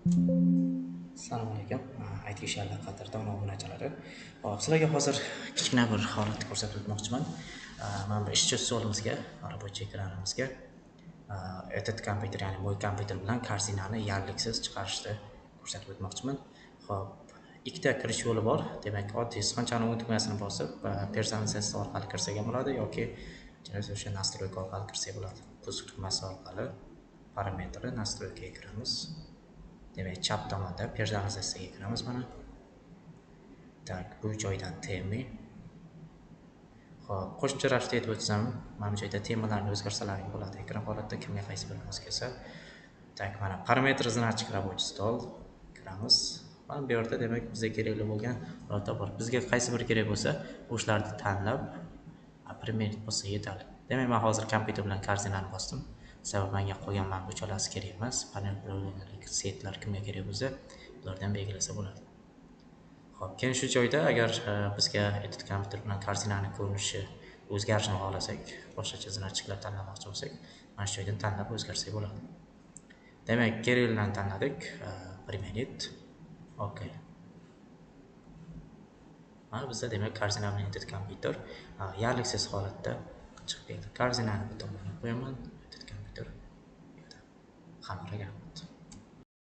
Assalomu alaykum. IT ishlarlar qadrdon obunachilari. Hop, sizlarga hozir kichkina bir holatni ko'rsatib o'tmoqchiman. Mana bu ishchi stolimizga, рабочий ekranimizga этот kompyuter, ya'ni bu kompyuter bilan korzinani yarliksiz chiqarishni ko'rsatib o'tmoqchiman. Hop, ikkita kirish yo'li bor. Demak, oddiy sichqonchani tugmasini bosib, personalizatsiya orqali kirsak ham bo'ladi yoki o'sha настройка orqali kirsak bo'ladi. Kuz tugmasi orqali parametri настройкаga kiramiz. Demak, chap tomonda personalizatsiyaga kiramiz mana. Tak, bu joydan tema. Xo'p, qo'shimcha ravishda aytib o'tsam, mana bu joyda temalarni o'zgartirsalar bo'ladi. Ekran holatda kimga qaysi biri mos kelsa. Tak, mana parametr значок рабочий stol kiramiz. Mana bu yerda demak bizga kerakli bo'lgan birorta bor. Bizga qaysi biri kerak bo'lsa, o'shalarni tanlab primerit bo'lsa yetadi. Demak, men hozir kompyuter bilan korzinani bosdim. Sababi menga qolgan uchalasi kerak emas. Panel setlar kimga kerak bo'lsa, ulardan belgilasa bo'ladi. Xo'p, keyin shu joyda agar bizga edit kompyuter bilan korzinani ko'rinishi o'zgarishini xohlasak, boshqacha значокlar tanlamoqchi bo'lsak, mana shu joydan tanlab o'zgartirsak bo'ladi. Demak, kerakligini tanladik. Primerit. Okay. Mana bizda demak korzina bilan edit kompyuter yarliksiz holatda chiqib keldi. Korzinani bu tomonga qo'yaman. Edit kompyuter. Hammaga